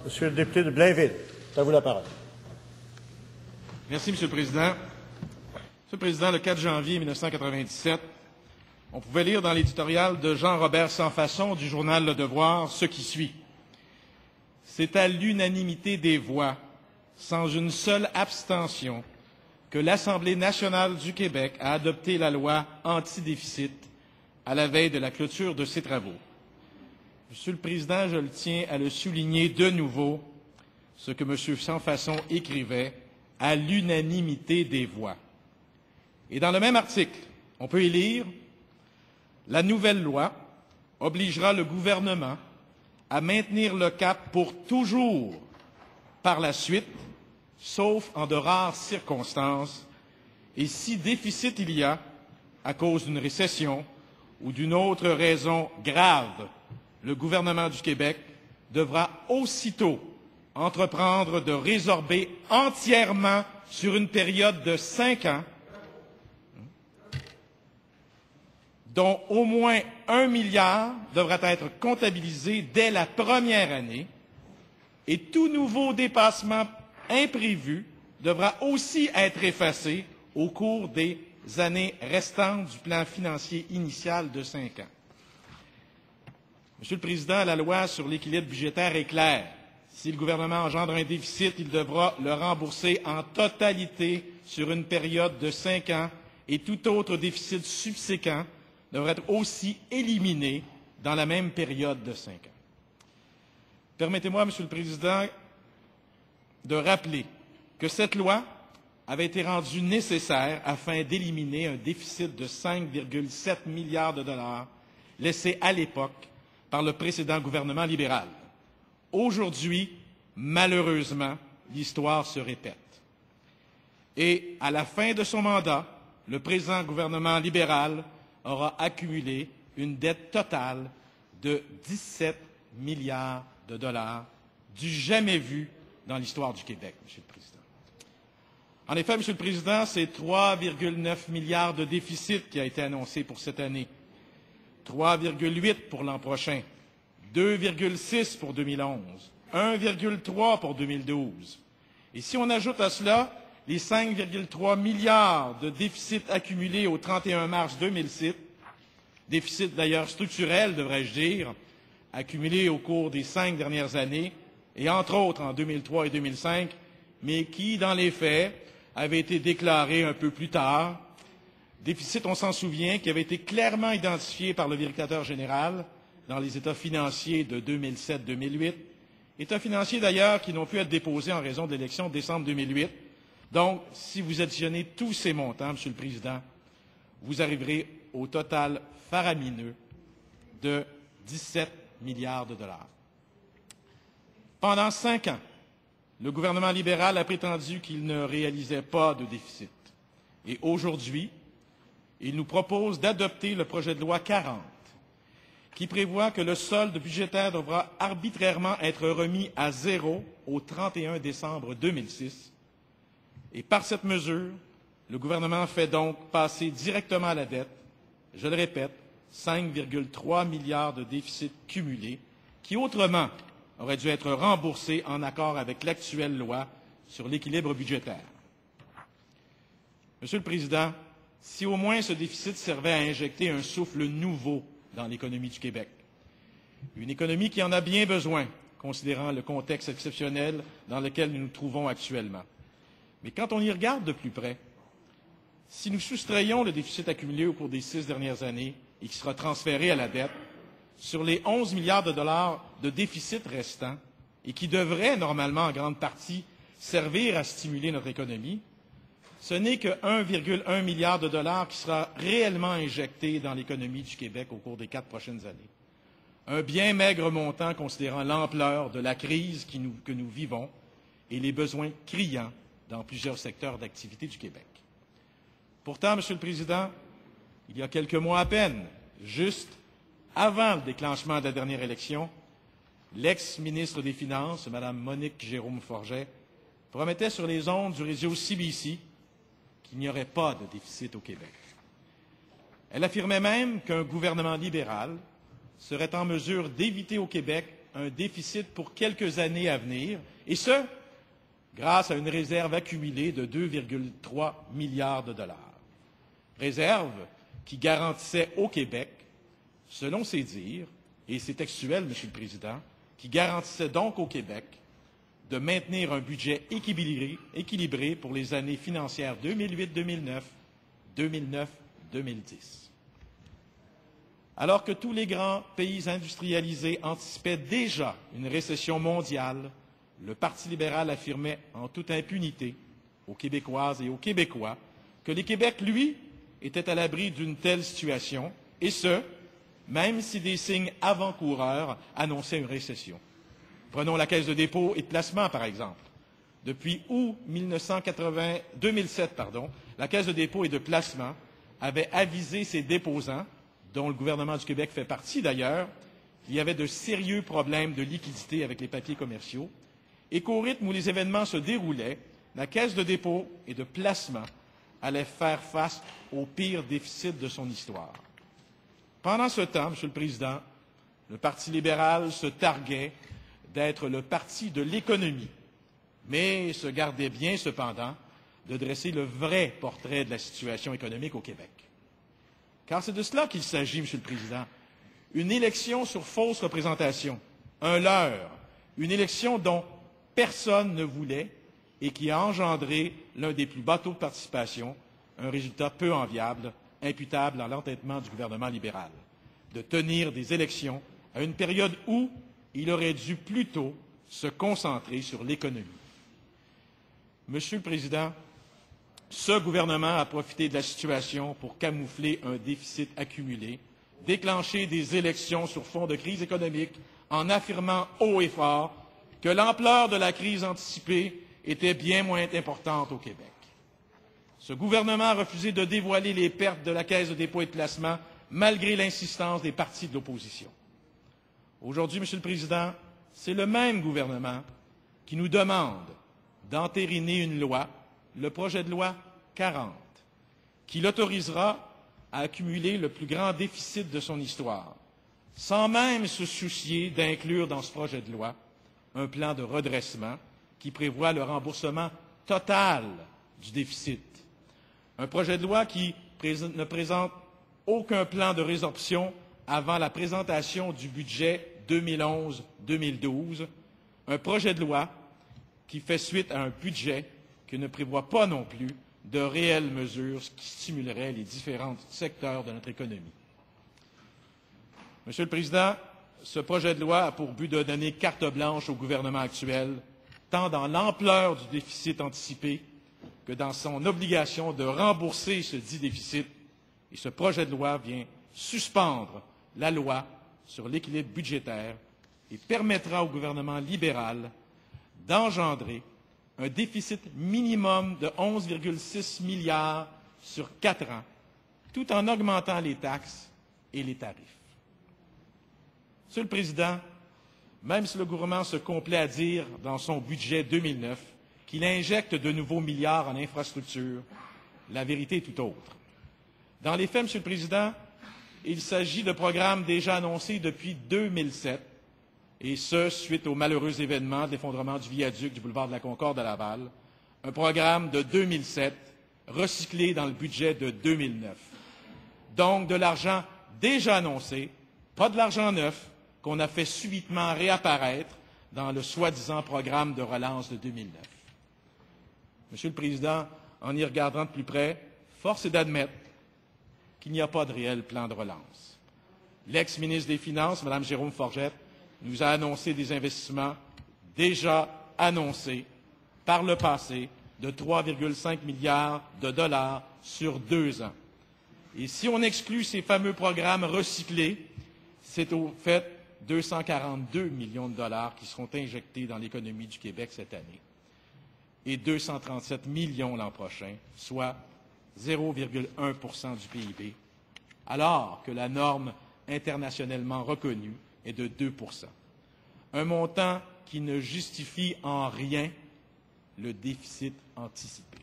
Monsieur le député de Blainville, c'est à vous la parole. Merci, Monsieur le Président. Monsieur le Président, le 4 janvier 1997, on pouvait lire dans l'éditorial de Jean-Robert Sansfaçon du journal Le Devoir ce qui suit. C'est à l'unanimité des voix, sans une seule abstention, que l'Assemblée nationale du Québec a adopté la loi anti-déficit à la veille de la clôture de ses travaux. Monsieur le Président, je le tiens à le souligner de nouveau, ce que M. Sansfaçon écrivait, à l'unanimité des voix. Et dans le même article, on peut y lire « La nouvelle loi obligera le gouvernement à maintenir le cap pour toujours par la suite, sauf en de rares circonstances, et si déficit il y a, à cause d'une récession ou d'une autre raison grave, le gouvernement du Québec devra aussitôt entreprendre de résorber entièrement sur une période de 5 ans, dont au moins 1 milliard devra être comptabilisé dès la première année, et tout nouveau dépassement imprévu devra aussi être effacé au cours des années restantes du plan financier initial de 5 ans. Monsieur le Président, la loi sur l'équilibre budgétaire est claire. Si le gouvernement engendre un déficit, il devra le rembourser en totalité sur une période de 5 ans et tout autre déficit subséquent devrait être aussi éliminé dans la même période de 5 ans. Permettez-moi, Monsieur le Président, de rappeler que cette loi avait été rendue nécessaire afin d'éliminer un déficit de 5,7 milliards de dollars laissé à l'époque par le précédent gouvernement libéral. Aujourd'hui, malheureusement, l'histoire se répète. Et à la fin de son mandat, le présent gouvernement libéral aura accumulé une dette totale de 17 milliards de dollars, du jamais vu dans l'histoire du Québec, Monsieur le Président. En effet, Monsieur le Président, c'est 3,9 milliards de déficit qui a été annoncé pour cette année, 3,8 pour l'an prochain, 2,6 pour 2011, 1,3 pour 2012. Et si on ajoute à cela les 5,3 milliards de déficit accumulés au 31 mars 2007, déficit d'ailleurs structurel, devrais-je dire, accumulé au cours des 5 dernières années, et entre autres en 2003 et 2005, mais qui, dans les faits, avait été déclaré un peu plus tard. Déficit, on s'en souvient, qui avait été clairement identifié par le vérificateur général dans les états financiers de 2007-2008, états financiers d'ailleurs qui n'ont pu être déposés en raison de l'élection de décembre 2008. Donc, si vous additionnez tous ces montants, Monsieur le Président, vous arriverez au total faramineux de 17 milliards de dollars. Pendant 5 ans, le gouvernement libéral a prétendu qu'il ne réalisait pas de déficit. Et aujourd'hui, il nous propose d'adopter le projet de loi 40, qui prévoit que le solde budgétaire devra arbitrairement être remis à zéro au 31 décembre 2006. Et par cette mesure, le gouvernement fait donc passer directement à la dette, je le répète, 5,3 milliards de déficit cumulé, qui autrement auraient dû être remboursés en accord avec l'actuelle loi sur l'équilibre budgétaire. Monsieur le Président, si au moins ce déficit servait à injecter un souffle nouveau dans l'économie du Québec, une économie qui en a bien besoin, considérant le contexte exceptionnel dans lequel nous nous trouvons actuellement. Mais quand on y regarde de plus près, si nous soustrayons le déficit accumulé au cours des 6 dernières années et qui sera transféré à la dette, sur les 11 milliards de dollars de déficit restants, et qui devraient normalement en grande partie servir à stimuler notre économie, ce n'est que 1,1 milliard de dollars qui sera réellement injecté dans l'économie du Québec au cours des 4 prochaines années. Un bien maigre montant considérant l'ampleur de la crise que nous vivons et les besoins criants dans plusieurs secteurs d'activité du Québec. Pourtant, Monsieur le Président, il y a quelques mois à peine, juste avant le déclenchement de la dernière élection, l'ex-ministre des Finances, Mme Monique Jérôme-Forget, promettait sur les ondes du réseau CBC qu'il n'y aurait pas de déficit au Québec. Elle affirmait même qu'un gouvernement libéral serait en mesure d'éviter au Québec un déficit pour quelques années à venir, et ce, grâce à une réserve accumulée de 2,3 milliards de dollars. Réserve qui garantissait au Québec, selon ses dires, et c'est textuel, Monsieur le Président, qui garantissait donc au Québec de maintenir un budget équilibré pour les années financières 2008-2009, 2009-2010. Alors que tous les grands pays industrialisés anticipaient déjà une récession mondiale, le Parti libéral affirmait en toute impunité aux Québécoises et aux Québécois que le Québec, lui, était à l'abri d'une telle situation, et ce, même si des signes avant-coureurs annonçaient une récession. Prenons la Caisse de dépôt et de placement, par exemple. Depuis août 2007, la Caisse de dépôt et de placement avait avisé ses déposants, dont le gouvernement du Québec fait partie d'ailleurs, qu'il y avait de sérieux problèmes de liquidité avec les papiers commerciaux, et qu'au rythme où les événements se déroulaient, la Caisse de dépôt et de placement allait faire face au pire déficit de son histoire. Pendant ce temps, Monsieur le Président, le Parti libéral se targuait d'être le parti de l'économie, mais se gardait bien, cependant, de dresser le vrai portrait de la situation économique au Québec. Car c'est de cela qu'il s'agit, Monsieur le Président. Une élection sur fausse représentation, un leurre, une élection dont personne ne voulait et qui a engendré l'un des plus bas taux de participation, un résultat peu enviable, imputable à l'entêtement du gouvernement libéral, de tenir des élections à une période où il aurait dû plutôt se concentrer sur l'économie. Monsieur le Président, ce gouvernement a profité de la situation pour camoufler un déficit accumulé, déclencher des élections sur fond de crise économique en affirmant haut et fort que l'ampleur de la crise anticipée était bien moins importante au Québec. Ce gouvernement a refusé de dévoiler les pertes de la Caisse de dépôt et de placement malgré l'insistance des partis de l'opposition. Aujourd'hui, Monsieur le Président, c'est le même gouvernement qui nous demande d'entériner une loi, le projet de loi 40, qui l'autorisera à accumuler le plus grand déficit de son histoire, sans même se soucier d'inclure dans ce projet de loi un plan de redressement qui prévoit le remboursement total du déficit. Un projet de loi qui ne présente aucun plan de résorption avant la présentation du budget 2011-2012, un projet de loi qui fait suite à un budget qui ne prévoit pas non plus de réelles mesures qui stimuleraient les différents secteurs de notre économie. Monsieur le Président, ce projet de loi a pour but de donner carte blanche au gouvernement actuel, tant dans l'ampleur du déficit anticipé que dans son obligation de rembourser ce dit déficit. Et ce projet de loi vient suspendre la loi sur l'équilibre budgétaire et permettra au gouvernement libéral d'engendrer un déficit minimum de 11,6 milliards sur 4 ans, tout en augmentant les taxes et les tarifs. Monsieur le Président, même si le gouvernement se complaît à dire dans son budget 2009 qu'il injecte de nouveaux milliards en infrastructures, la vérité est tout autre. Dans les faits, Monsieur le Président, il s'agit de programmes déjà annoncés depuis 2007, et ce, suite au malheureux événement de l'effondrement du viaduc du boulevard de la Concorde à Laval, un programme de 2007 recyclé dans le budget de 2009. Donc, de l'argent déjà annoncé, pas de l'argent neuf, qu'on a fait subitement réapparaître dans le soi-disant programme de relance de 2009. Monsieur le Président, en y regardant de plus près, force est d'admettre qu'il n'y a pas de réel plan de relance. L'ex-ministre des Finances, Mme Jérôme Forgette, nous a annoncé des investissements déjà annoncés par le passé de 3,5 milliards de dollars sur 2 ans. Et si on exclut ces fameux programmes recyclés, c'est au fait 242 millions de dollars qui seront injectés dans l'économie du Québec cette année et 237 millions l'an prochain, soit 0,1 du PIB, alors que la norme internationalement reconnue est de 2 un montant qui ne justifie en rien le déficit anticipé.